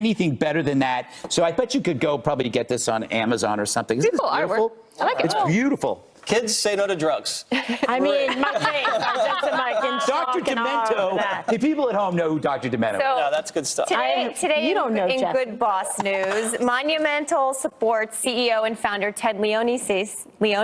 anything better than that. So I bet you could go probably get this on Amazon or something. Isn't this beautiful? I like it. It's beautiful. Kids, say no to drugs. I mean, my face. Dr. Demento. The people at home know who Dr. Demento is. No, that's good stuff. Today you don't know, in Jeff. Good Boss News, Monumental supports CEO and founder Ted Leonsis. Did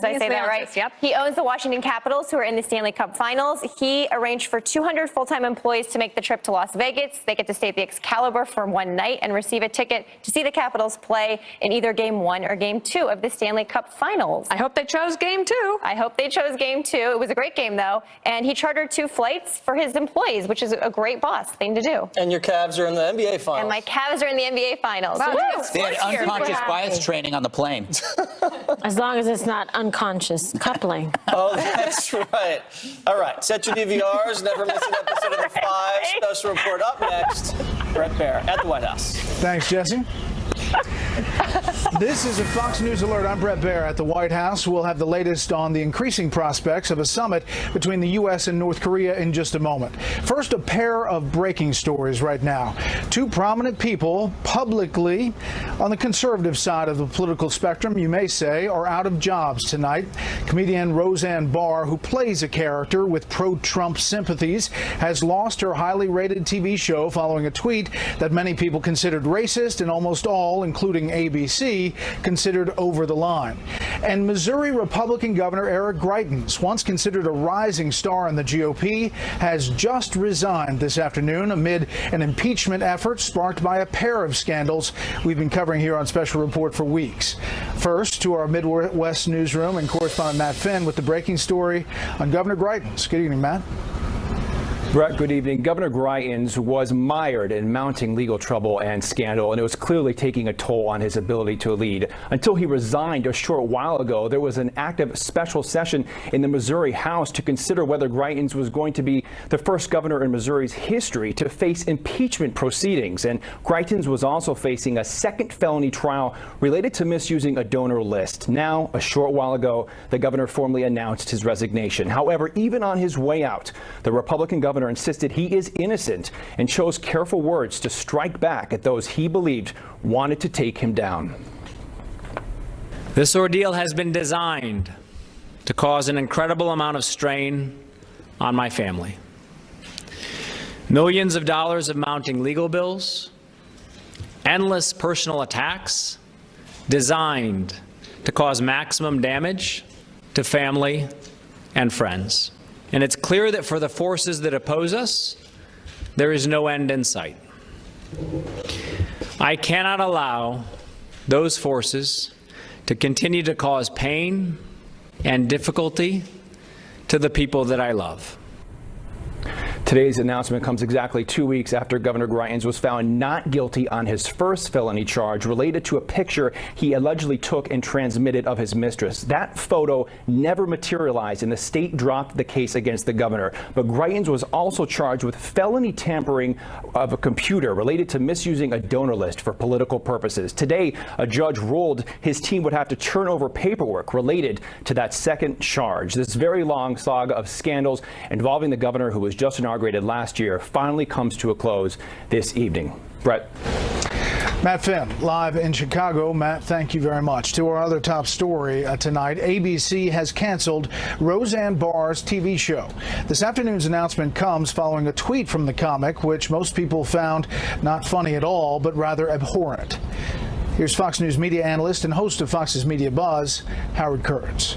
I say that right? Yep. He owns the Washington Capitals, who are in the Stanley Cup Finals. He arranged for 200 full-time employees to make the trip to Las Vegas. They get to stay at the Excalibur for one night and receive a ticket to see the Capitals play in either Game 1 or Game 2 of the Stanley Cup Finals. I hope they chose Game 2. I hope they chose Game 2. It was a great game, though. And he chartered 2 flights for his employees, which is a great boss thing to do. And your Cavs are in the NBA Finals. And my Cavs are in the NBA Finals. Wow. They had unconscious bias training on the plane. As long as it's not unconscious coupling. Oh, that's right. All right, set your DVRs. Never miss an episode of The Five. Special report up next. Bret Baier at the White House. Thanks, Jesse. This is a Fox News Alert. I'm Bret Baier at the White House. We'll have the latest on the increasing prospects of a summit between the U.S. and North Korea in just a moment. First, a pair of breaking stories right now. 2 prominent people publicly on the conservative side of the political spectrum, you may say, are out of jobs tonight. Comedian Roseanne Barr, who plays a character with pro-Trump sympathies, has lost her highly rated TV show following a tweet that many people considered racist and almost all, including ABC, considered over the line. And Missouri Republican Governor Eric Greitens, once considered a rising star in the GOP, has just resigned this afternoon amid an impeachment effort sparked by a pair of scandals we've been covering here on Special Report for weeks. First, to our Midwest newsroom and correspondent Matt Finn with the breaking story on Governor Greitens. Good evening, Matt. Bret, good evening. Governor Greitens was mired in mounting legal trouble and scandal, and it was clearly taking a toll on his ability to lead. Until he resigned a short while ago, there was an active special session in the Missouri House to consider whether Greitens was going to be the first governor in Missouri's history to face impeachment proceedings. And Greitens was also facing a second felony trial related to misusing a donor list. Now, a short while ago, the governor formally announced his resignation. However, even on his way out, the Republican governor insisted he is innocent and chose careful words to strike back at those he believed wanted to take him down. This ordeal has been designed to cause an incredible amount of strain on my family. Millions of dollars of mounting legal bills, endless personal attacks designed to cause maximum damage to family and friends. And it's clear that for the forces that oppose us, there is no end in sight. I cannot allow those forces to continue to cause pain and difficulty to the people that I love. Today's announcement comes exactly 2 weeks after Governor Greitens was found not guilty on his first felony charge related to a picture he allegedly took and transmitted of his mistress. That photo never materialized, and the state dropped the case against the governor. But Greitens was also charged with felony tampering of a computer related to misusing a donor list for political purposes. Today, a judge ruled his team would have to turn over paperwork related to that second charge. This very long saga of scandals involving the governor, who was just inaugurated last year, finally comes to a close this evening. Bret. Matt Finn, live in Chicago. Matt, thank you very much. To our other top story tonight, ABC has canceled Roseanne Barr's TV show. This afternoon's announcement comes following a tweet from the comic, which most people found not funny at all, but rather abhorrent. Here's Fox News media analyst and host of Fox's Media Buzz, Howard Kurtz.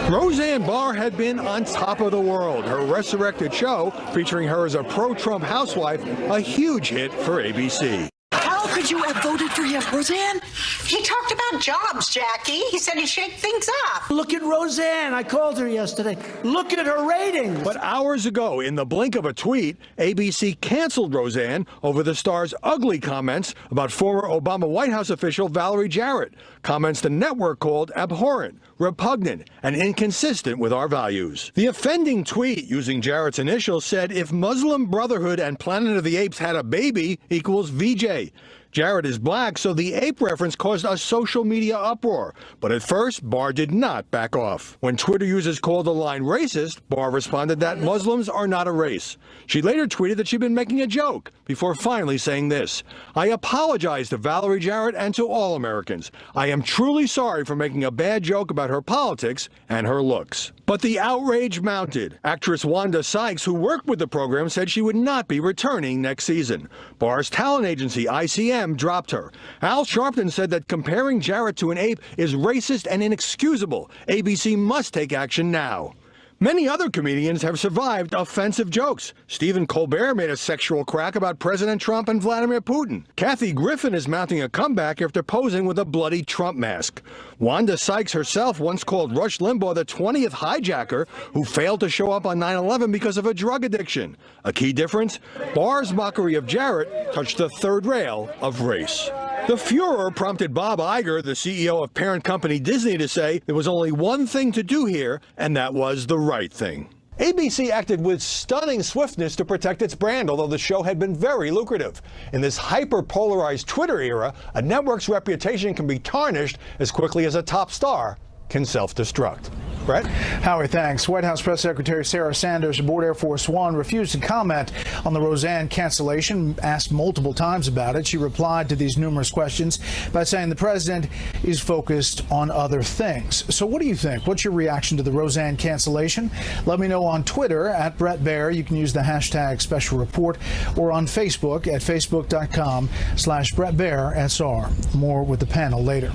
Roseanne Barr had been on top of the world. Her resurrected show, featuring her as a pro-Trump housewife, a huge hit for ABC. How could you have voted for him, Roseanne? He talked about jobs, Jackie. He said he'd shake things up. Look at Roseanne. I called her yesterday. Look at her ratings. But hours ago, in the blink of a tweet, ABC canceled Roseanne over the star's ugly comments about former Obama White House official Valerie Jarrett. Comments the network called abhorrent, repugnant, and inconsistent with our values. The offending tweet, using Jarrett's initials, said if Muslim Brotherhood and Planet of the Apes had a baby equals VJ. Jarrett is black, so the ape reference caused a social media uproar. But at first, Barr did not back off. When Twitter users called the line racist, Barr responded that Muslims are not a race. She later tweeted that she'd been making a joke before finally saying this: "I apologize to Valerie Jarrett and to all Americans. I am truly sorry for making a bad joke about her politics and her looks." But the outrage mounted. Actress Wanda Sykes, who worked with the program, said she would not be returning next season. Barr's talent agency, ICM, dropped her. Al Sharpton said that comparing Jarrett to an ape is racist and inexcusable. ABC must take action now. Many other comedians have survived offensive jokes. Stephen Colbert made a sexual crack about President Trump and Vladimir Putin. Kathy Griffin is mounting a comeback after posing with a bloody Trump mask. Wanda Sykes herself once called Rush Limbaugh the 20th hijacker who failed to show up on 9/11 because of a drug addiction. A key difference? Barr's mockery of Jarrett touched the third rail of race. The furor prompted Bob Iger, the CEO of parent company Disney, to say there was only one thing to do here, and that was the right thing. ABC acted with stunning swiftness to protect its brand, although the show had been very lucrative. In this hyper-polarized Twitter era, a network's reputation can be tarnished as quickly as a top star can self-destruct. Bret? Howie, thanks. White House Press Secretary Sarah Sanders aboard Air Force One refused to comment on the Roseanne cancellation. Asked multiple times about it, she replied to these numerous questions by saying the president is focused on other things. So what do you think? What's your reaction to the Roseanne cancellation? Let me know on Twitter at Bret Baier. You can use the hashtag Special Report, or on Facebook at facebook.com/Bret Baier SR. More with the panel later.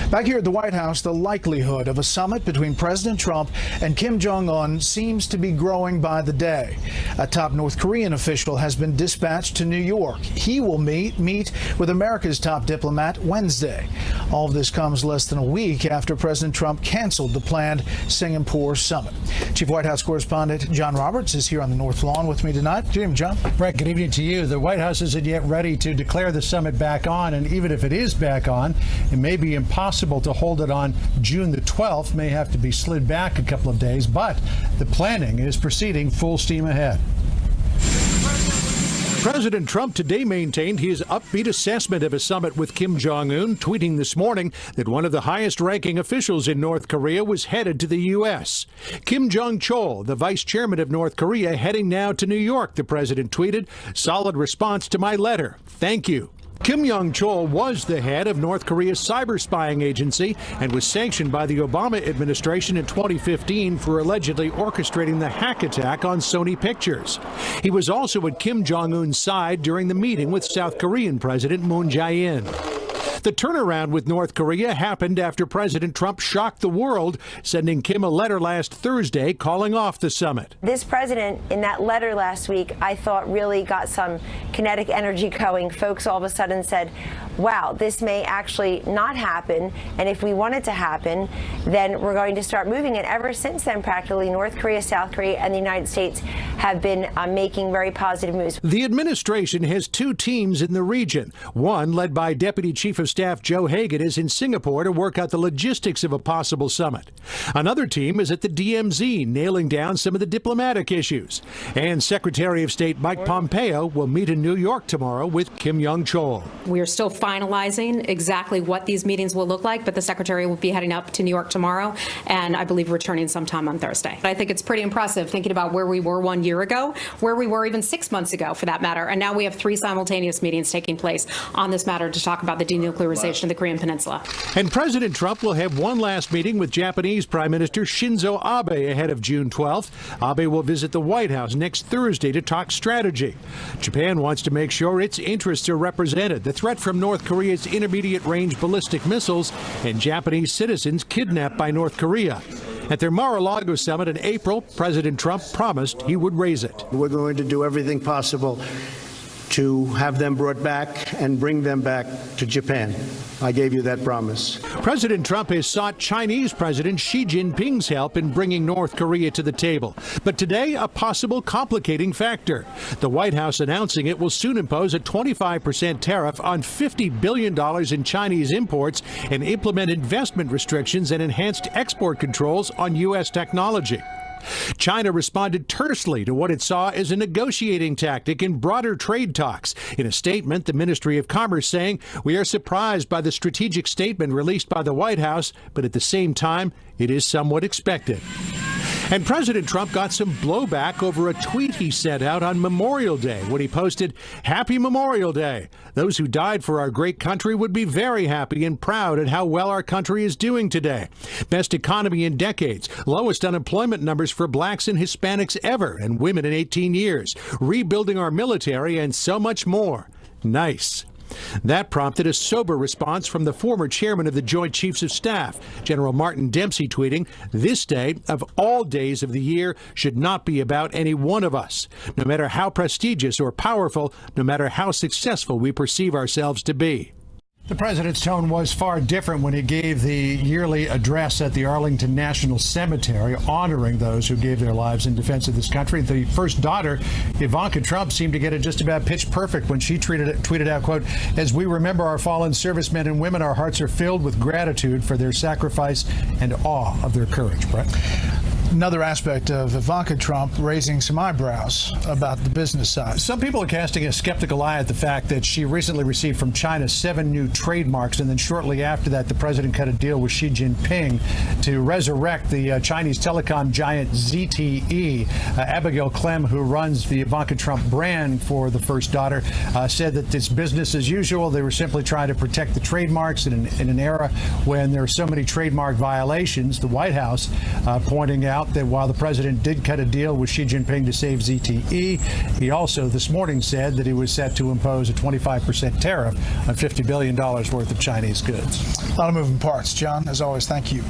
Back here at the White House, the likelihood of a summit between President Trump and Kim Jong-un seems to be growing by the day. A top North Korean official has been dispatched to New York. He will meet with America's top diplomat Wednesday. All of this comes less than a week after President Trump canceled the planned Singapore summit. Chief White House correspondent John Roberts is here on the North Lawn with me tonight. Good evening, John. Brett, good evening to you. The White House isn't yet ready to declare the summit back on, and even if it is back on, it may be impossible to hold it on June the 12th. May have to be slid back a couple of days, but the planning is proceeding full steam ahead. President Trump today maintained his upbeat assessment of a summit with Kim Jong-un, tweeting this morning that one of the highest-ranking officials in North Korea was headed to the U.S. Kim Jong-chol, the vice chairman of North Korea, heading now to New York, the president tweeted. Solid response to my letter. Thank you. Kim Jong-chol was the head of North Korea's cyber spying agency and was sanctioned by the Obama administration in 2015 for allegedly orchestrating the hack attack on Sony Pictures. He was also at Kim Jong-un's side during the meeting with South Korean President Moon Jae-in. The turnaround with North Korea happened after President Trump shocked the world, sending Kim a letter last Thursday calling off the summit. This president, in that letter last week, I thought really got some kinetic energy going. Folks all of a sudden said, wow, this may actually not happen. And if we want it to happen, then we're going to start moving. And ever since then, practically, North Korea, South Korea, and the United States have been making very positive moves. The administration has two teams in the region. One, led by Deputy Chief of Staff Joe Hagan, is in Singapore to work out the logistics of a possible summit. Another team is at the DMZ, nailing down some of the diplomatic issues. And Secretary of State Mike Pompeo will meet in New York tomorrow with Kim Jong-chol. We are still finalizing exactly what these meetings will look like, but the Secretary will be heading up to New York tomorrow, and I believe returning sometime on Thursday. I think it's pretty impressive thinking about where we were 1 year ago, where we were even 6 months ago, for that matter, and now we have 3 simultaneous meetings taking place on this matter to talk about the denuclearization of the Korean Peninsula. And President Trump will have one last meeting with Japanese Prime Minister Shinzo Abe ahead of June 12th. Abe will visit the White House next Thursday to talk strategy. Japan wants to make sure its interests are represented. The threat from North Korea's intermediate-range ballistic missiles and Japanese citizens kidnapped by North Korea. At their Mar-a-Lago summit in April, President Trump promised he would raise it. We're going to do everything possible to have them brought back and bring them back to Japan. I gave you that promise. President Trump has sought Chinese President Xi Jinping's help in bringing North Korea to the table. But today, a possible complicating factor. The White House announcing it will soon impose a 25% tariff on $50 billion in Chinese imports and implement investment restrictions and enhanced export controls on U.S. technology. China responded tersely to what it saw as a negotiating tactic in broader trade talks. In a statement, the Ministry of Commerce saying, "We are surprised by the strategic statement released by the White House, but at the same time, it is somewhat expected." And President Trump got some blowback over a tweet he sent out on Memorial Day when he posted, "Happy Memorial Day. Those who died for our great country would be very happy and proud at how well our country is doing today. Best economy in decades, lowest unemployment numbers for blacks and Hispanics ever, and women in 18 years, rebuilding our military, and so much more. Nice." That prompted a sober response from the former chairman of the Joint Chiefs of Staff, General Martin Dempsey, tweeting, "This day, of all days of the year, should not be about any one of us. No matter how prestigious or powerful, no matter how successful we perceive ourselves to be." The president's tone was far different when he gave the yearly address at the Arlington National Cemetery, honoring those who gave their lives in defense of this country. The first daughter, Ivanka Trump, seemed to get it just about pitch perfect when she tweeted out, quote, "As we remember our fallen servicemen and women, our hearts are filled with gratitude for their sacrifice and awe of their courage." Brett? Another aspect of Ivanka Trump raising some eyebrows about the business side. Some people are casting a skeptical eye at the fact that she recently received from China 7 new trademarks, and then shortly after that, the president cut a deal with Xi Jinping to resurrect the Chinese telecom giant ZTE. Abigail Clem, who runs the Ivanka Trump brand for the first daughter, said that it's business as usual. They were simply trying to protect the trademarks in an era when there are so many trademark violations. The White House pointing out that while the president did cut a deal with Xi Jinping to save ZTE, he also this morning said that he was set to impose a 25% tariff on $50 billion worth of Chinese goods. A lot of moving parts. John, as always, thank you.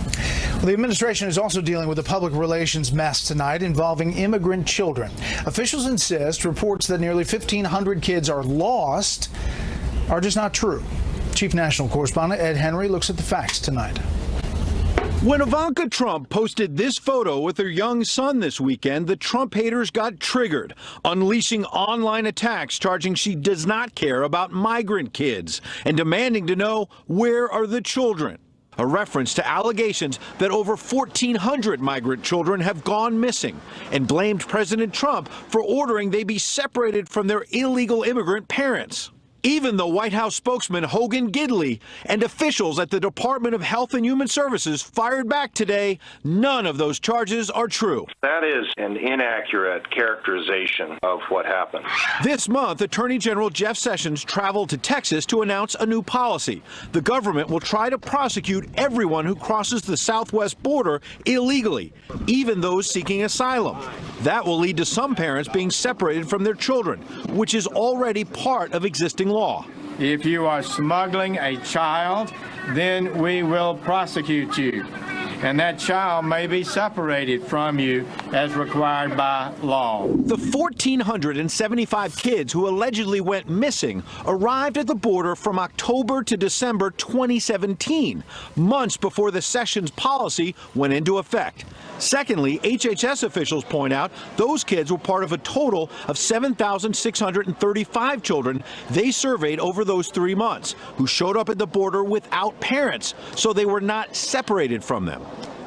Well, the administration is also dealing with a public relations mess tonight involving immigrant children. Officials insist reports that nearly 1,500 kids are lost are just not true. Chief National Correspondent Ed Henry looks at the facts tonight. When Ivanka Trump posted this photo with her young son this weekend, the Trump haters got triggered, unleashing online attacks charging she does not care about migrant kids and demanding to know where are the children. A reference to allegations that over 1,400 migrant children have gone missing, and blamed President Trump for ordering they be separated from their illegal immigrant parents. Even the White House spokesman Hogan Gidley and officials at the Department of Health and Human Services fired back today. None of those charges are true. That is an inaccurate characterization of what happened. This month, Attorney General Jeff Sessions traveled to Texas to announce a new policy. The government will try to prosecute everyone who crosses the southwest border illegally, even those seeking asylum. That will lead to some parents being separated from their children, which is already part of existing law. If you are smuggling a child, then we will prosecute you. And that child may be separated from you as required by law. The 1,475 kids who allegedly went missing arrived at the border from October to December 2017, months before the Sessions policy went into effect. Secondly, HHS officials point out those kids were part of a total of 7,635 children they surveyed over those 3 months who showed up at the border without parents, so they were not separated from them.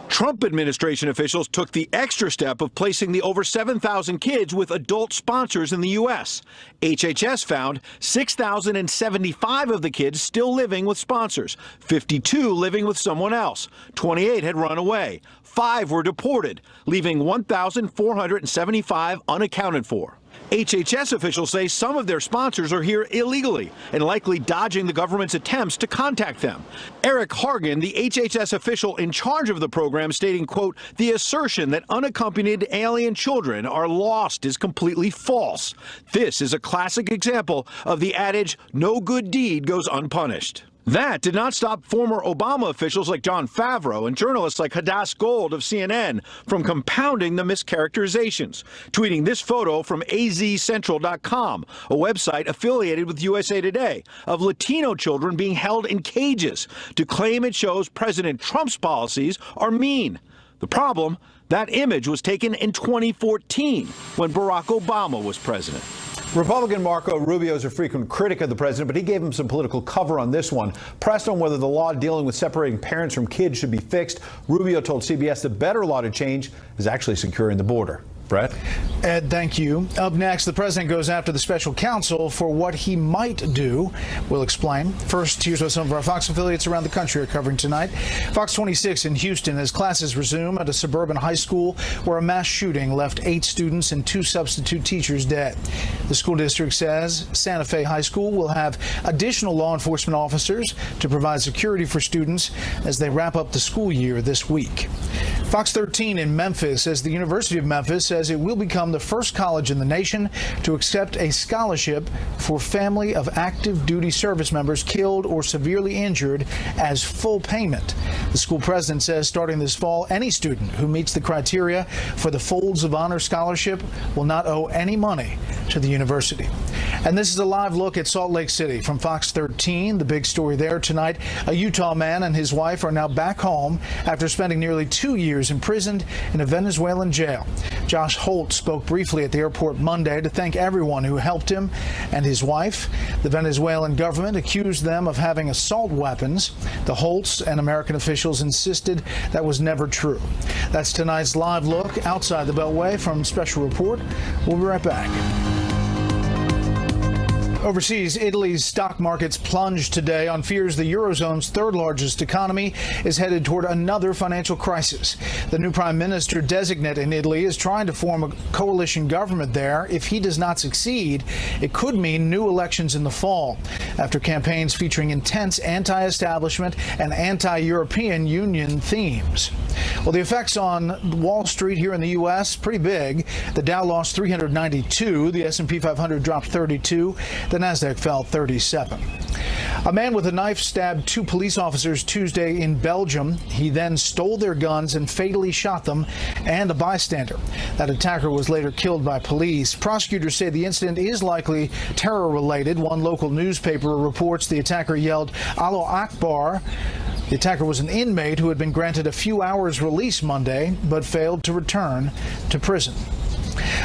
Trump administration officials took the extra step of placing the over 7,000 kids with adult sponsors in the U.S. HHS found 6,075 of the kids still living with sponsors, 52 living with someone else, 28 had run away, 5 were deported, leaving 1,475 unaccounted for. HHS officials say some of their sponsors are here illegally and likely dodging the government's attempts to contact them. Eric Hargan, the HHS official in charge of the program, stating, quote, "The assertion that unaccompanied alien children are lost is completely false. This is a classic example of the adage, no good deed goes unpunished." That did not stop former Obama officials like Jon Favreau and journalists like Hadass Gold of CNN from compounding the mischaracterizations, tweeting this photo from azcentral.com, a website affiliated with USA Today, of Latino children being held in cages to claim it shows President Trump's policies are mean. The problem, that image was taken in 2014 when Barack Obama was president. Republican Marco Rubio is a frequent critic of the president, but he gave him some political cover on this one. Pressed on whether the law dealing with separating parents from kids should be fixed, Rubio told CBS the better law to change is actually securing the border. Bret? Ed, thank you. Up next, the president goes after the special counsel for what he might do. We'll explain. First, here's what some of our Fox affiliates around the country are covering tonight. Fox 26 in Houston as classes resume at a suburban high school where a mass shooting left 8 students and 2 substitute teachers dead. The school district says Santa Fe High School will have additional law enforcement officers to provide security for students as they wrap up the school year this week. Fox 13 in Memphis says the University of Memphis says it will become the first college in the nation to accept a scholarship for family of active duty service members killed or severely injured as full payment. The school president says starting this fall, any student who meets the criteria for the Folds of Honor scholarship will not owe any money to the university. And this is a live look at Salt Lake City from Fox 13. The big story there tonight, a Utah man and his wife are now back home after spending nearly 2 years imprisoned in a Venezuelan jail. Josh Holt spoke briefly at the airport Monday to thank everyone who helped him and his wife. The Venezuelan government accused them of having assault weapons. The Holts and American officials insisted that was never true. That's tonight's live look outside the Beltway from Special Report. We'll be right back. Overseas, Italy's stock markets plunged today on fears the Eurozone's third largest economy is headed toward another financial crisis. The new prime minister designate in Italy is trying to form a coalition government there. If he does not succeed, it could mean new elections in the fall after campaigns featuring intense anti-establishment and anti-European Union themes. Well, the effects on Wall Street here in the U.S. pretty big. The Dow lost 392, the S&P 500 dropped 32. The Nasdaq fell 37. A man with a knife stabbed 2 police officers Tuesday in Belgium. He then stole their guns and fatally shot them and a bystander. That attacker was later killed by police. Prosecutors say the incident is likely terror-related. One local newspaper reports the attacker yelled "Allahu Akbar." The attacker was an inmate who had been granted a few hours release Monday, but failed to return to prison.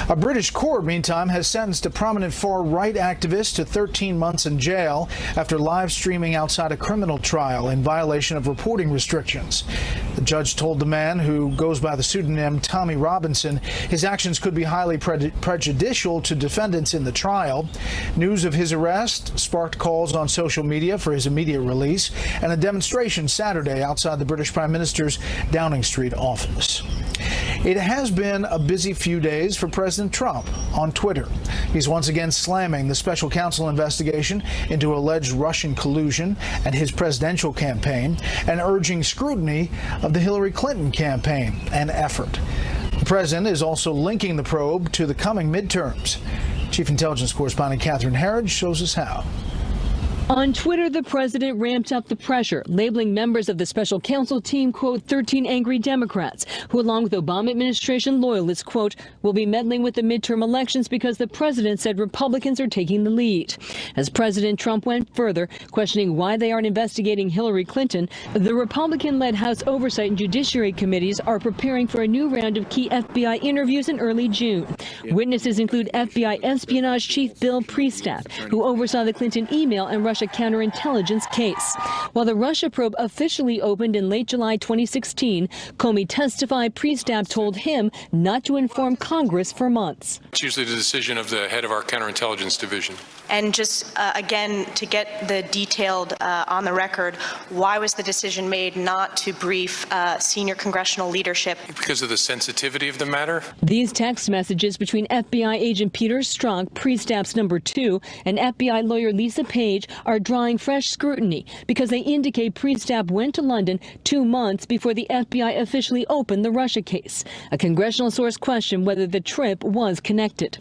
A British court, meantime, has sentenced a prominent far-right activist to 13 months in jail after live streaming outside a criminal trial in violation of reporting restrictions. The judge told the man, who goes by the pseudonym Tommy Robinson, his actions could be highly prejudicial to defendants in the trial. News of his arrest sparked calls on social media for his immediate release and a demonstration Saturday outside the British Prime Minister's Downing Street office. It has been a busy few days for President Trump on Twitter. He's once again slamming the special counsel investigation into alleged Russian collusion and his presidential campaign and urging scrutiny of the Hillary Clinton campaign and effort. The president is also linking the probe to the coming midterms. Chief Intelligence Correspondent Catherine Herridge shows us how. On Twitter, the president ramped up the pressure, labeling members of the special counsel team, quote, 13 angry Democrats, who, along with Obama administration loyalists, quote, will be meddling with the midterm elections because the president said Republicans are taking the lead. As President Trump went further, questioning why they aren't investigating Hillary Clinton, the Republican-led House Oversight and Judiciary Committees are preparing for a new round of key FBI interviews in early June. Witnesses include FBI espionage chief Bill Priestap, who oversaw the Clinton email and Russia counterintelligence case. While the Russia probe officially opened in late July 2016, Comey testified Priestap told him not to inform Congress for months. It's usually the decision of the head of our counterintelligence division. And just, again, to get the detailed on the record, why was the decision made not to brief senior congressional leadership? Because of the sensitivity of the matter. These text messages between FBI agent Peter Strzok, Priestap's number 2, and FBI lawyer Lisa Page are drawing fresh scrutiny because they indicate Priestap went to London 2 months before the FBI officially opened the Russia case. A congressional source questioned whether the trip was connected.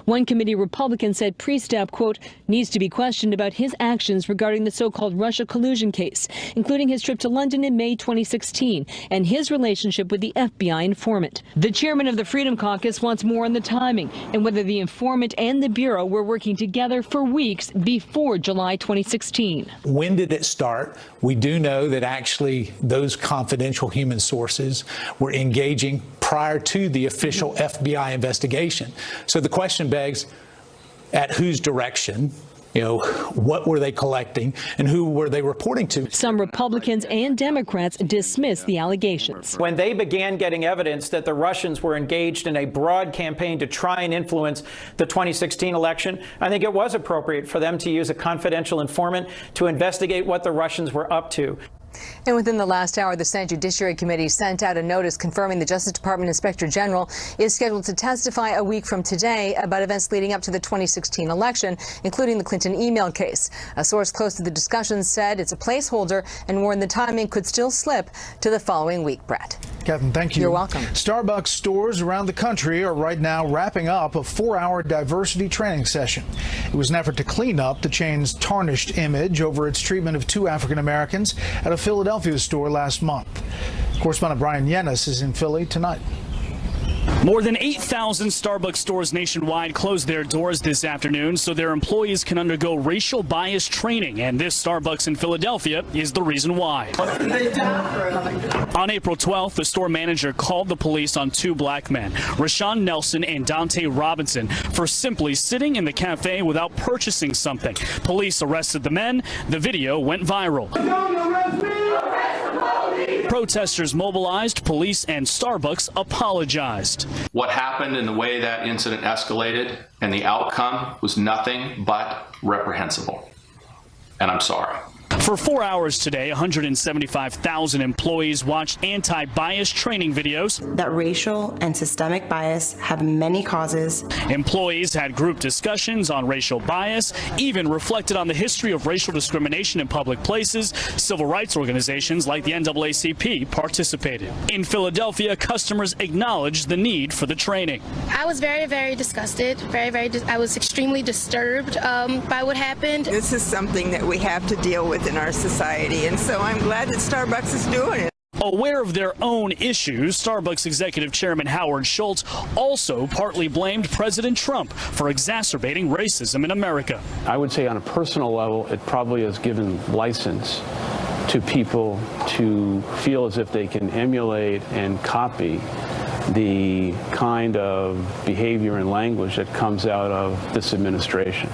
One committee Republican said Priestap, quote, needs to be questioned about his actions regarding the so-called Russia collusion case, including his trip to London in May 2016 and his relationship with the FBI informant. The chairman of the Freedom Caucus wants more on the timing and whether the informant and the Bureau were working together for weeks before July 2016. When did it start? We do know that actually those confidential human sources were engaging prior to the official FBI investigation. So the question begs, at whose direction, what were they collecting and who were they reporting to? Some Republicans and Democrats dismiss the allegations. When they began getting evidence that the Russians were engaged in a broad campaign to try and influence the 2016 election, I think it was appropriate for them to use a confidential informant to investigate what the Russians were up to. And within the last hour, the Senate Judiciary Committee sent out a notice confirming the Justice Department Inspector General is scheduled to testify a week from today about events leading up to the 2016 election, including the Clinton email case. A source close to the discussion said it's a placeholder and warned the timing could still slip to the following week. Brett. Catherine, thank you. You're welcome. Starbucks stores around the country are right now wrapping up a 4-hour diversity training session. It was an effort to clean up the chain's tarnished image over its treatment of 2 African Americans at a Philadelphia store last month. Correspondent Brian Yennis is in Philly tonight. More than 8,000 Starbucks stores nationwide closed their doors this afternoon so their employees can undergo racial bias training, and this Starbucks in Philadelphia is the reason why. On April 12th, the store manager called the police on 2 black men, Rashawn Nelson and Dante Robinson, for simply sitting in the cafe without purchasing something. Police arrested the men. The video went viral. Protesters mobilized, police and Starbucks apologized. What happened and the way that incident escalated and the outcome was nothing but reprehensible. And I'm sorry. For 4 hours today, 175,000 employees watched anti-bias training videos. That racial and systemic bias have many causes. Employees had group discussions on racial bias, even reflected on the history of racial discrimination in public places. Civil rights organizations like the NAACP participated. In Philadelphia, customers acknowledged the need for the training. I was very, very disgusted. I was extremely disturbed by what happened. This is something that we have to deal with in our society, and so I'm glad that Starbucks is doing it. Aware of their own issues, Starbucks Executive Chairman Howard Schultz also partly blamed President Trump for exacerbating racism in America. I would say on a personal level, it probably has given license to people to feel as if they can emulate and copy the kind of behavior and language that comes out of this administration.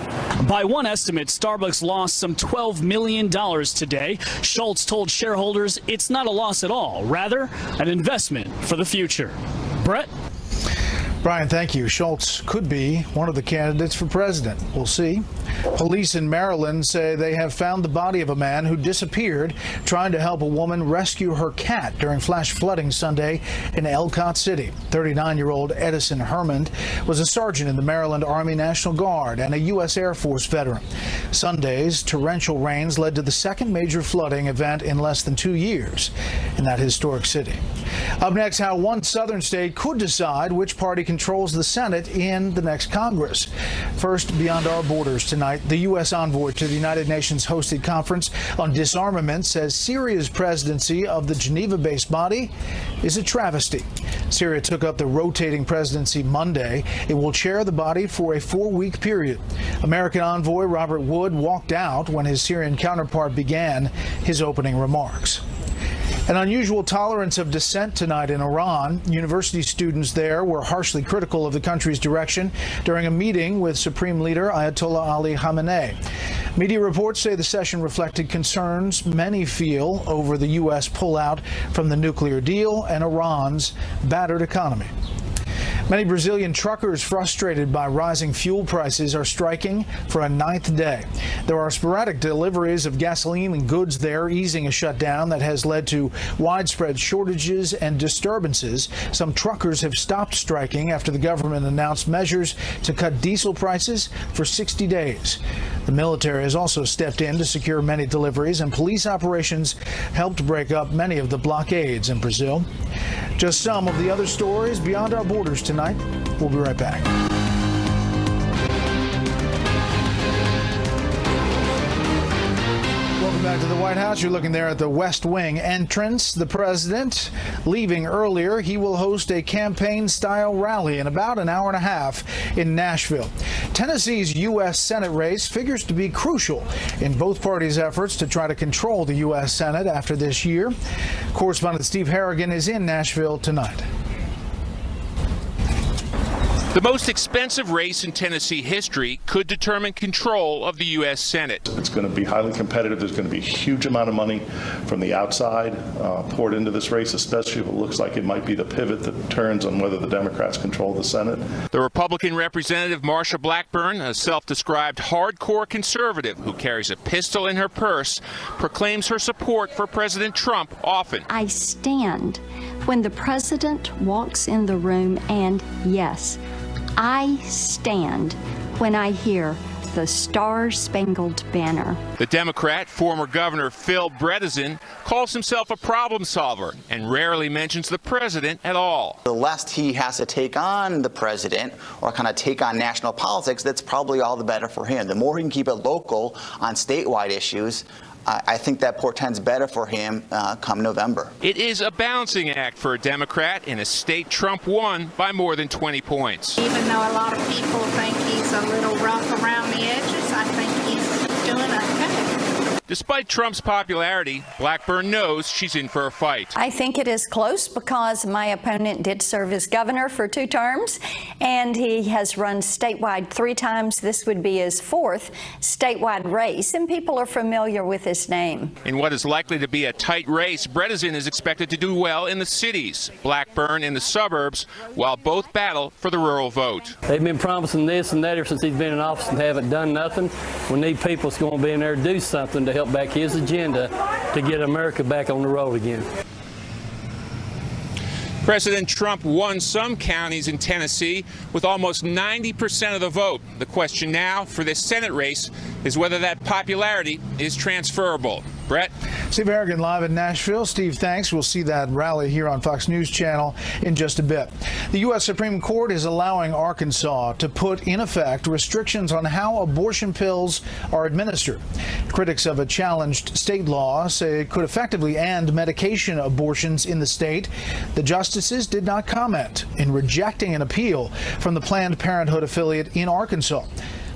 By one estimate, Starbucks lost some $12 million today. Schultz told shareholders it's not a loss at all, rather an investment for the future. Brett? Brian, thank you. Schultz could be one of the candidates for president. We'll see. Police in Maryland say they have found the body of a man who disappeared trying to help a woman rescue her cat during flash flooding Sunday in Ellicott City. 39-year-old Edison Hermond was a sergeant in the Maryland Army National Guard and a U.S. Air Force veteran. Sunday's torrential rains led to the second major flooding event in less than 2 years in that historic city. Up next, how one southern state could decide which party controls the Senate in the next Congress. First, beyond our borders tonight, the U.S. envoy to the United Nations hosted conference on disarmament says Syria's presidency of the Geneva-based body is a travesty. Syria took up the rotating presidency Monday. It will chair the body for a 4-week period. American envoy Robert Wood walked out when his Syrian counterpart began his opening remarks. An unusual tolerance of dissent tonight in Iran. University students there were harshly critical of the country's direction during a meeting with Supreme Leader Ayatollah Ali Khamenei. Media reports say the session reflected concerns many feel over the U.S. pullout from the nuclear deal and Iran's battered economy. Many Brazilian truckers frustrated by rising fuel prices are striking for a 9th day. There are sporadic deliveries of gasoline and goods there, easing a shutdown that has led to widespread shortages and disturbances. Some truckers have stopped striking after the government announced measures to cut diesel prices for 60 days. The military has also stepped in to secure many deliveries, and police operations helped break up many of the blockades in Brazil. Just some of the other stories beyond our borders tonight. We'll be right back. Welcome back to the White House. You're looking there at the West Wing entrance. The president leaving earlier. He will host a campaign-style rally in about an hour and a half in Nashville. Tennessee's U.S. Senate race figures to be crucial in both parties' efforts to try to control the U.S. Senate after this year. Correspondent Steve Harrigan is in Nashville tonight. The The most expensive race in Tennessee history could determine control of the U.S. Senate. It's going to be highly competitive. There's going to be a huge amount of money from the outside poured into this race, especially if it looks like it might be the pivot that turns on whether the Democrats control the Senate. The Republican Representative Marsha Blackburn, a self-described hardcore conservative who carries a pistol in her purse, proclaims her support for President Trump often. I stand when the president walks in the room, and yes, I stand when I hear the Star-Spangled Banner. The Democrat, former Governor Phil Bret, calls himself a problem solver and rarely mentions the president at all. The less he has to take on the president or kind of take on national politics, that's probably all the better for him. The more he can keep it local on statewide issues, I think that portends better for him come November. It is a balancing act for a Democrat in a state Trump won by more than 20 points. Even though a lot of people think he's a little rough around the edges, I think he's doing okay. Despite Trump's popularity, Blackburn knows she's in for a fight. I think it is close because my opponent did serve as governor for 2 terms, and he has run statewide 3 times. This would be his 4th statewide race, and people are familiar with his name. In what is likely to be a tight race, Bret is expected to do well in the cities, Blackburn in the suburbs, while both battle for the rural vote. They've been promising this and that ever since he's been in office and haven't done nothing. We need people that's going to be in there to do something to help back his agenda to get America back on the road again. President Trump won some counties in Tennessee with almost 90% of the vote. The question now for this Senate race is whether that popularity is transferable. Bret? Steve Harrigan live in Nashville. Steve, thanks. We'll see that rally here on Fox News Channel in just a bit. The U.S. Supreme Court is allowing Arkansas to put in effect restrictions on how abortion pills are administered. Critics of a challenged state law say it could effectively end medication abortions in the state. The justices did not comment in rejecting an appeal from the Planned Parenthood affiliate in Arkansas.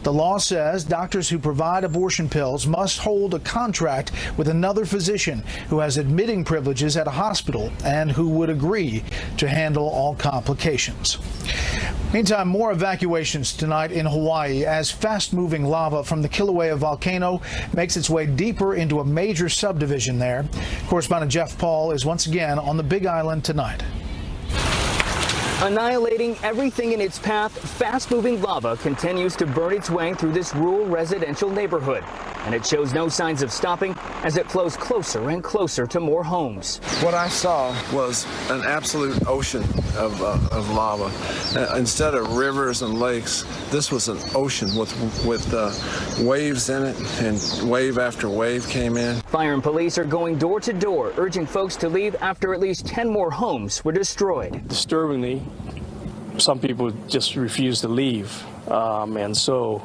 The law says doctors who provide abortion pills must hold a contract with another physician who has admitting privileges at a hospital and who would agree to handle all complications. Meantime, more evacuations tonight in Hawaii as fast-moving lava from the Kilauea volcano makes its way deeper into a major subdivision there. Correspondent Jeff Paul is once again on the Big Island tonight. Annihilating everything in its path, fast-moving lava continues to burn its way through this rural residential neighborhood. And it shows no signs of stopping as it flows closer and closer to more homes. What I saw was an absolute ocean of lava. Instead of rivers and lakes, this was an ocean with waves in it, and wave after wave came in. Fire and police are going door to door, urging folks to leave after at least 10 more homes were destroyed. Disturbingly, some people just refuse to leave. And so,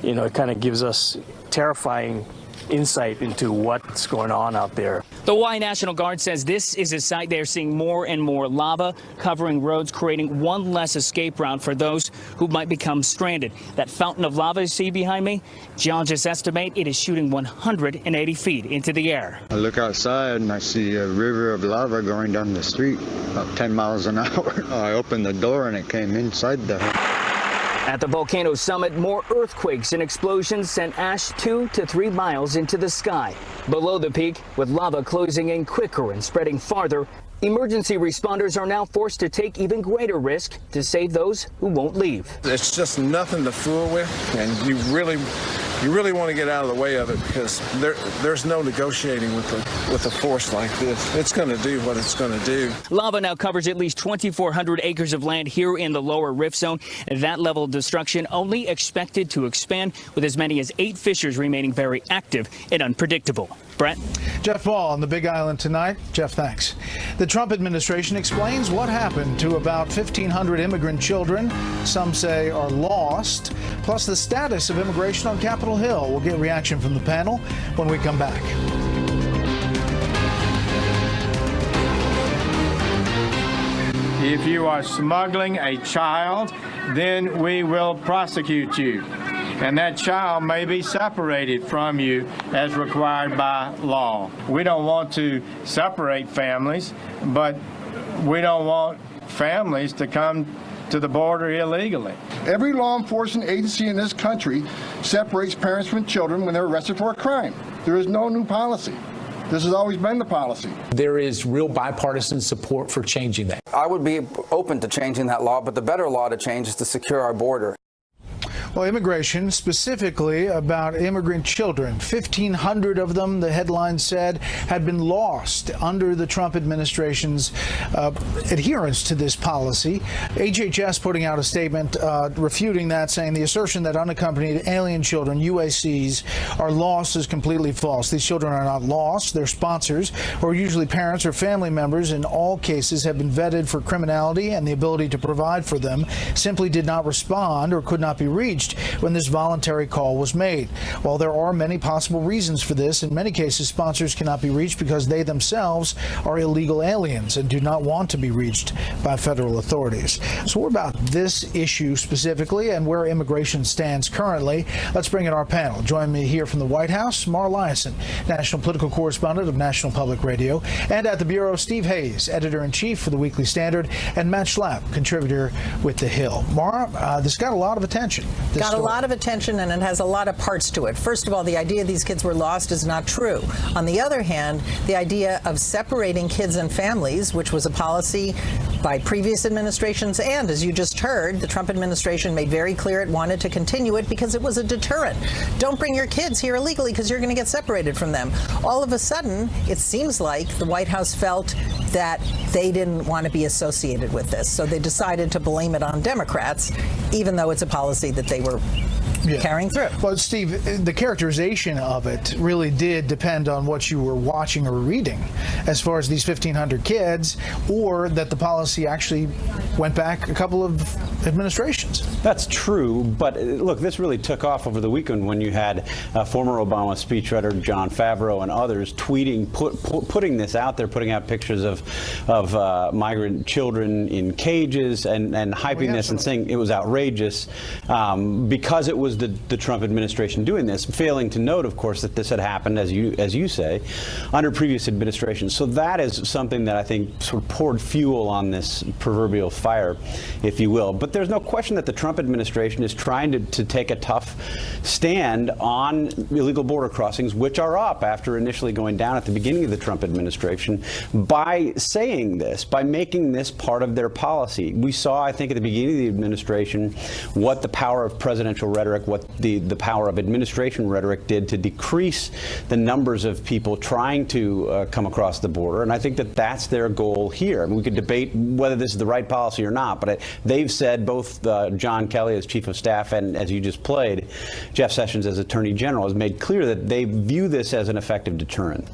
it kind of gives us terrifying insight into what's going on out there. The Hawaii National Guard says this is a site they're seeing more and more lava covering roads, creating one less escape route for those who might become stranded. That fountain of lava you see behind me, geologists estimate it is shooting 180 feet into the air. I look outside and I see a river of lava going down the street about 10 miles an hour. I opened the door and it came inside the house. At the volcano summit, more earthquakes and explosions sent ash 2 to 3 miles into the sky. Below the peak, with lava closing in quicker and spreading farther, emergency responders are now forced to take even greater risk to save those who won't leave. It's just nothing to fool with, and you really want to get out of the way of it because there's no negotiating with a force like this. It's going to do what it's going to do. Lava now covers at least 2,400 acres of land here in the lower rift zone. That level of destruction only expected to expand, with as many as 8 fissures remaining very active and unpredictable. Bret? Jeff Paul on the Big Island tonight. Jeff, thanks. The Trump administration explains what happened to about 1,500 immigrant children some say are lost, plus the status of immigration on Capitol Hill. We'll get reaction from the panel when we come back. If you are smuggling a child, then we will prosecute you. And that child may be separated from you as required by law. We don't want to separate families, but we don't want families to come to the border illegally. Every law enforcement agency in this country separates parents from children when they're arrested for a crime. There is no new policy. This has always been the policy. There is real bipartisan support for changing that. I would be open to changing that law, but the better law to change is to secure our border. Well, immigration, specifically about immigrant children, 1,500 of them, the headline said, had been lost under the Trump administration's adherence to this policy. HHS putting out a statement refuting that, saying the assertion that unaccompanied alien children, UACs, are lost is completely false. These children are not lost. Their sponsors, who are usually parents or family members, in all cases have been vetted for criminality, and the ability to provide for them simply did not respond or could not be reached when this voluntary call was made. While there are many possible reasons for this, in many cases sponsors cannot be reached because they themselves are illegal aliens and do not want to be reached by federal authorities. So what about this issue specifically and where immigration stands currently? Let's bring in our panel. Join me here from the White House, Mara Liasson, national political correspondent of National Public Radio, and at the Bureau, Steve Hayes, editor-in-chief for the Weekly Standard, and Matt Schlapp, contributor with The Hill. Mara, this got a lot of attention. Got a lot of attention, and it has a lot of parts to it. First of all, the idea these kids were lost is not true. On the other hand, the idea of separating kids and families, which was a policy by previous administrations, and as you just heard, the Trump administration made very clear it wanted to continue it because it was a deterrent. Don't bring your kids here illegally because you're going to get separated from them. All of a sudden, it seems like the White House felt that they didn't want to be associated with this, so they decided to blame it on Democrats, even though it's a policy that they were carrying through. Well, Steve, the characterization of it really did depend on what you were watching or reading as far as these 1,500 kids, or that the policy actually went back a couple of administrations. That's true, but look, this really took off over the weekend when you had former Obama speechwriter John Favreau and others tweeting, putting this out there, putting out pictures of migrant children in cages and hyping this and saying it was outrageous because it was the Trump administration doing this, failing to note, of course, that this had happened, as you say, under previous administrations. So that is something that I think sort of poured fuel on this proverbial fire, if you will. But there's no question that the Trump administration is trying to take a tough stand on illegal border crossings, which are up after initially going down at the beginning of the Trump administration, by saying this, by making this part of their policy. We saw, I think, at the beginning of the administration what the power of presidential rhetoric, what the power of administration rhetoric did to decrease the numbers of people trying to come across the border. And I think that that's their goal here. I mean, we could debate whether this is the right policy or not, but they've said, both John Kelly as chief of staff and, as you just played, Jeff Sessions as attorney general, has made clear that they view this as an effective deterrent.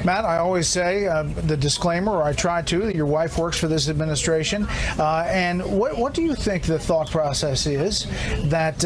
Matt, I always say the disclaimer, or I try to, that your wife works for this administration. And what do you think the thought process is that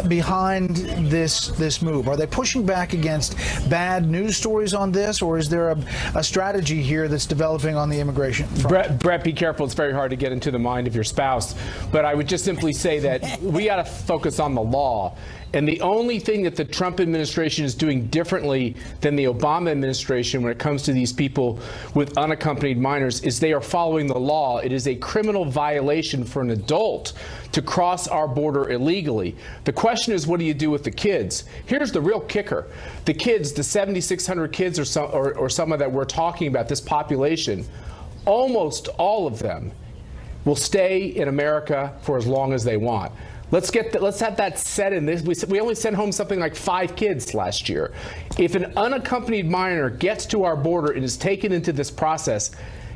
behind this move? Are they pushing back against bad news stories on this, or is there a strategy here that's developing on the immigration front? Bret, be careful. It's very hard to get into the mind of your spouse. But I would just simply say that we got to focus on the law. And the only thing that the Trump administration is doing differently than the Obama administration when it comes to these people with unaccompanied minors is they are following the law. It is a criminal violation for an adult to cross our border illegally. The question is, what do you do with the kids? Here's the real kicker. The kids, the 7,600 kids or some of that we're talking about, this population, almost all of them will stay in America for as long as they want. Let's have that set in this. We only sent home something like 5 kids last year. If an unaccompanied minor gets to our border and is taken into this process,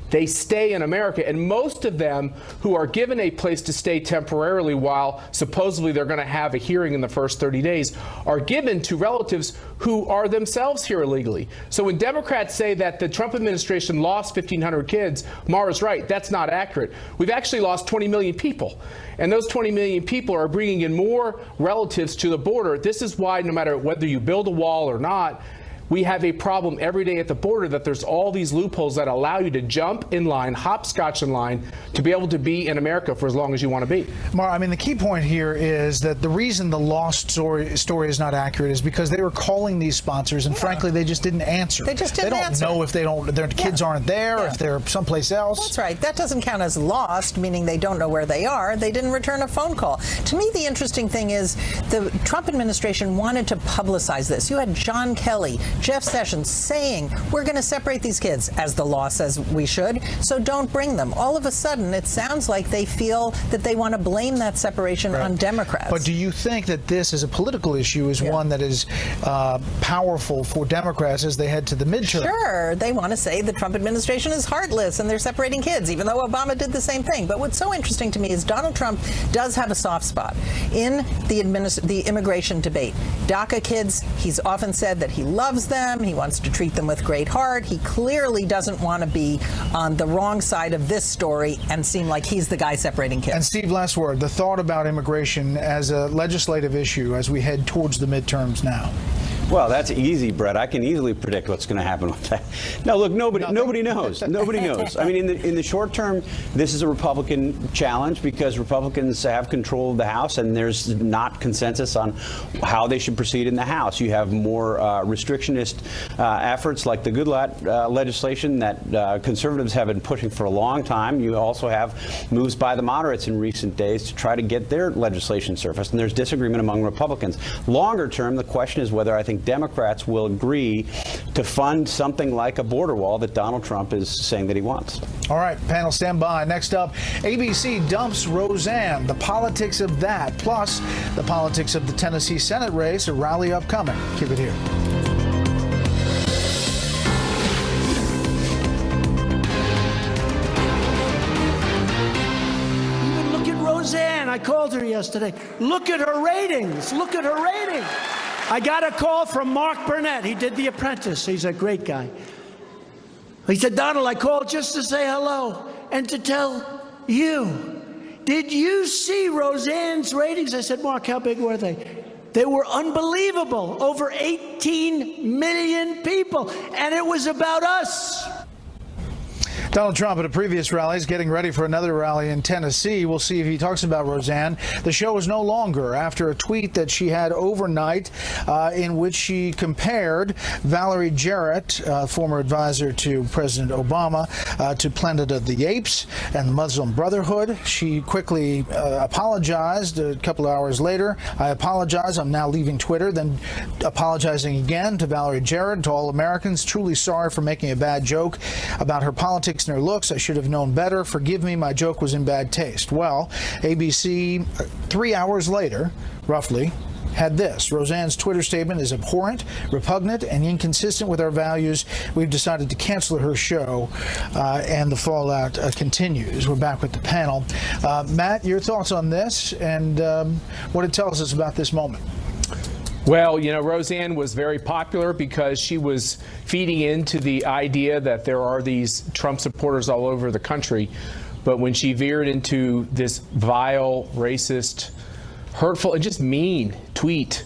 they stay in America. And most of them who are given a place to stay temporarily while supposedly they're going to have a hearing in the first 30 days are given to relatives who are themselves here illegally. So when Democrats say that the Trump administration lost 1,500 kids, Mara's right, that's not accurate. We've actually lost 20 million people. And those 20 million people are bringing in more relatives to the border. This is why, no matter whether you build a wall or not, we have a problem every day at the border that there's all these loopholes that allow you to jump in line, hopscotch in line, to be able to be in America for as long as you want to be. Mar, I mean, the key point here is that the reason the lost story is not accurate is because they were calling these sponsors, and frankly, they just didn't answer. They just didn't answer. They don't know if their kids aren't there, if they're someplace else. That's right. That doesn't count as lost, meaning they don't know where they are. They didn't return a phone call. To me, the interesting thing is the Trump administration wanted to publicize this. You had John Kelly, Jeff Sessions saying, we're going to separate these kids, as the law says we should, so don't bring them. All of a sudden, it sounds like they feel that they want to blame that separation on Democrats. But do you think that this, as a political issue, is one that is powerful for Democrats as they head to the midterm? Sure. They want to say the Trump administration is heartless and they're separating kids, even though Obama did the same thing. But what's so interesting to me is Donald Trump does have a soft spot in the immigration debate. DACA kids, he's often said that he loves them. He wants to treat them with great heart. He clearly doesn't want to be on the wrong side of this story and seem like he's the guy separating kids. And Steve, last word, the thought about immigration as a legislative issue as we head towards the midterms now. Well, that's easy, Bret. I can easily predict what's going to happen with that. No, look, nobody knows. Nobody knows. I mean, in the short term, this is a Republican challenge because Republicans have control of the House, and there's not consensus on how they should proceed in the House. You have more restrictionist efforts like the Goodlatte legislation that conservatives have been pushing for a long time. You also have moves by the moderates in recent days to try to get their legislation surfaced, and there's disagreement among Republicans. Longer term, the question is whether I think Democrats will agree to fund something like a border wall that Donald Trump is saying that he wants. All right, panel, stand by. Next up, ABC dumps Roseanne. The politics of that, plus the politics of the Tennessee Senate race, a rally upcoming. Keep it here. Even look at Roseanne. I called her yesterday. Look at her ratings. Look at her ratings. I got a call from Mark Burnett. He did The Apprentice. He's a great guy. He said, Donald, I called just to say hello and to tell you. Did you see Roseanne's ratings? I said, Mark, how big were they? They were unbelievable. Over 18 million people. And it was about us. Donald Trump at a previous rally is getting ready for another rally in Tennessee. We'll see if he talks about Roseanne. The show is no longer after a tweet that she had overnight in which she compared Valerie Jarrett, former advisor to President Obama, to Planet of the Apes and the Muslim Brotherhood. She quickly apologized a couple of hours later. I apologize. I'm now leaving Twitter. Then apologizing again to Valerie Jarrett, to all Americans. Truly sorry for making a bad joke about her politics and her looks. I should have known better. Forgive me, my joke was in bad taste. Well, ABC, 3 hours later, roughly, had this. Roseanne's Twitter statement is abhorrent, repugnant, and inconsistent with our values. We've decided to cancel her show, and the fallout continues. We're back with the panel. Matt, your thoughts on this and what it tells us about this moment? Well, you know, Roseanne was very popular because she was feeding into the idea that there are these Trump supporters all over the country. But when she veered into this vile, racist, hurtful, and just mean tweet,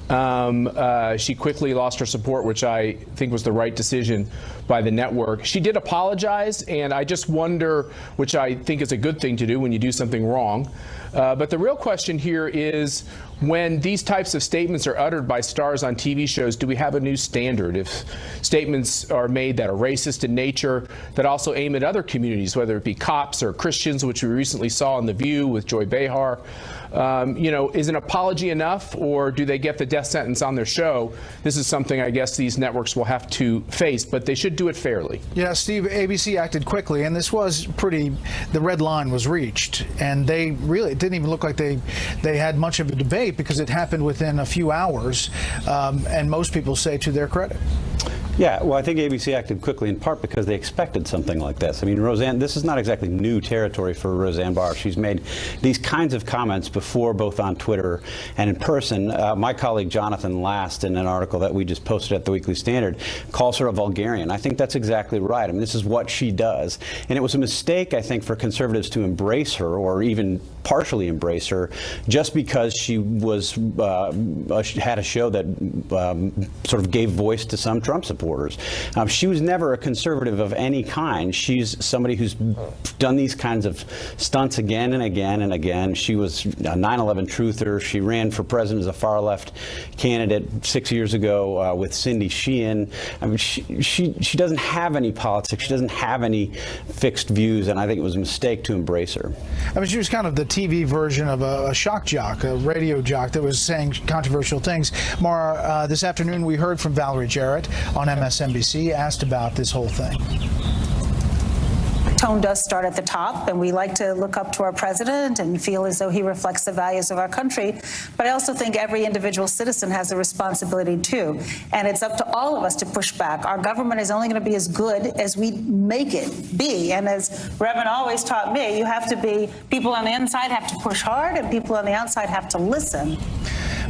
she quickly lost her support, which I think was the right decision by the network. She did apologize, and I just wonder, which I think is a good thing to do when you do something wrong. But the real question here is, when these types of statements are uttered by stars on TV shows, do we have a new standard? If statements are made that are racist in nature, that also aim at other communities, whether it be cops or Christians, which we recently saw on The View with Joy Behar, you know, is an apology enough, or do they get the death sentence on their show? This is something I guess these networks will have to face, but they should do it fairly. Yeah, Steve, ABC acted quickly, and this was the red line was reached, and they really, it didn't even look like they had much of a debate because it happened within a few hours, and most people say to their credit. Yeah, well, I think ABC acted quickly in part because they expected something like this. I mean, Roseanne, this is not exactly new territory for Roseanne Baier. She's made these kinds of comments before, both on Twitter and in person. My colleague Jonathan Last, in an article that we just posted at the Weekly Standard, calls her a vulgarian. I think that's exactly right. I mean, this is what she does. And it was a mistake, I think, for conservatives to embrace her, or even partially embrace her, just because she was had a show that sort of gave voice to some Trump supporters. She was never a conservative of any kind. She's somebody who's done these kinds of stunts again and again and again. She was a 9/11 truther. She ran for president as a far-left candidate 6 years ago with Cindy Sheehan. I mean, she doesn't have any politics. She doesn't have any fixed views, and I think it was a mistake to embrace her. I mean, she was kind of the TV version of a shock jock, a radio jock that was saying controversial things. Mara, this afternoon we heard from Valerie Jarrett on MSNBC, asked about this whole thing. Tone does start at the top, and we like to look up to our president and feel as though he reflects the values of our country. But I also think every individual citizen has a responsibility too, and it's up to all of us to push back. Our government is only going to be as good as we make it be, and as Reverend always taught me, you have to be, people on the inside have to push hard, and people on the outside have to listen.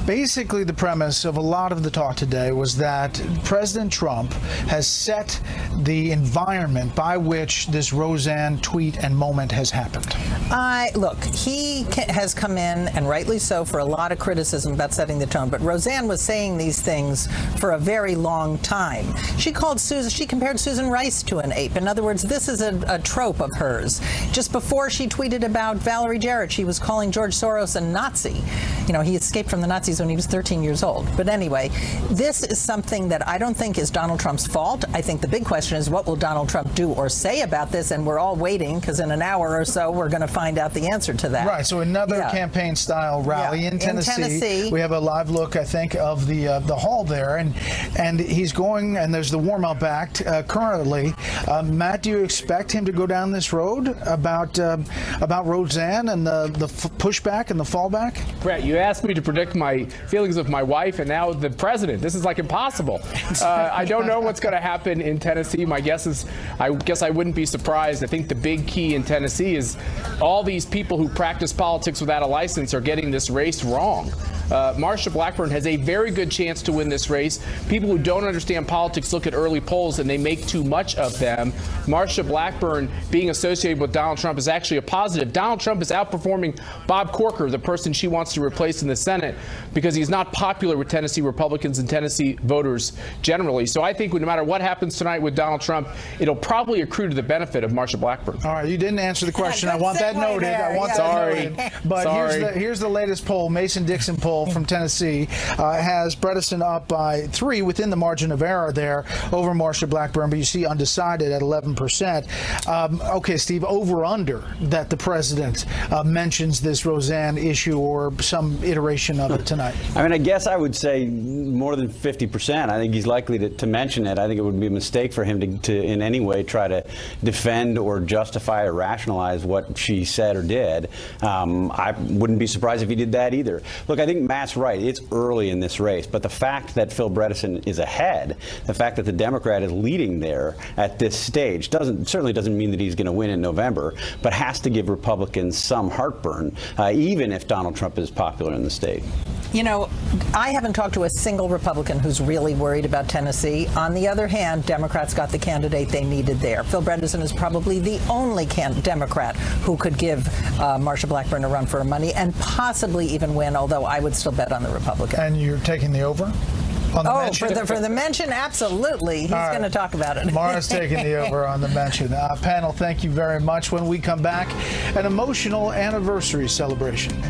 Basically, the premise of a lot of the talk today was that President Trump has set the environment by which this Roseanne tweet and moment has happened. Look, he has come in, and rightly so, for a lot of criticism about setting the tone. But Roseanne was saying these things for a very long time. She compared Susan Rice to an ape. In other words, this is a trope of hers. Just before she tweeted about Valerie Jarrett, she was calling George Soros a Nazi. You know, he escaped from the Nazis when he was 13 years old. But anyway, this is something that I don't think is Donald Trump's fault. I think the big question is, what will Donald Trump do or say about this? And we're all waiting, because in an hour or so, we're going to find out the answer to that. Right, so another campaign-style rally in Tennessee. We have a live look, I think, of the hall there, and he's going, and there's the warm-up act currently. Matt, do you expect him to go down this road about Roseanne and the pushback and the fallback? Bret, you asked me to predict my feelings of my wife and now the president. This is like impossible. I don't know what's going to happen in Tennessee. My guess is, I guess I wouldn't be surprised. I think the big key in Tennessee is all these people who practice politics without a license are getting this race wrong. Marsha Blackburn has a very good chance to win this race. People who don't understand politics look at early polls and they make too much of them. Marsha Blackburn being associated with Donald Trump is actually a positive. Donald Trump is outperforming Bob Corker, the person she wants to replace in the Senate, because he's not popular with Tennessee Republicans and Tennessee voters generally. So I think no matter what happens tonight with Donald Trump, it'll probably accrue to the benefit of Marsha Blackburn. All right, you didn't answer the question. I want that noted. But here's the latest poll, Mason-Dixon poll from Tennessee, has Bredesen up by 3 within the margin of error there over Marsha Blackburn, but you see undecided at 11%. Okay, Steve, over-under that the president mentions this Roseanne issue or some iteration of it tonight. I mean, I guess I would say more than 50%. I think he's likely to mention it. I think it would be a mistake for him to in any way try to defend or justify or rationalize what she said or did. I wouldn't be surprised if he did that either. Look, I think Matt's right. It's early in this race, but the fact that Phil Bredesen is ahead, the fact that the Democrat is leading there at this stage certainly doesn't mean that he's going to win in November, but has to give Republicans some heartburn, even if Donald Trump is popular in the state. You know, I haven't talked to a single Republican who's really worried about Tennessee. On the other hand, Democrats got the candidate they needed there. Phil Bredesen is probably the only Democrat who could give Marsha Blackburn a run for her money and possibly even win, although I would still bet on the Republican. And you're taking the over? For the mention, absolutely. He's going to talk about it. Mara's taking the over on the mention. Panel, thank you very much. When we come back, an emotional anniversary celebration.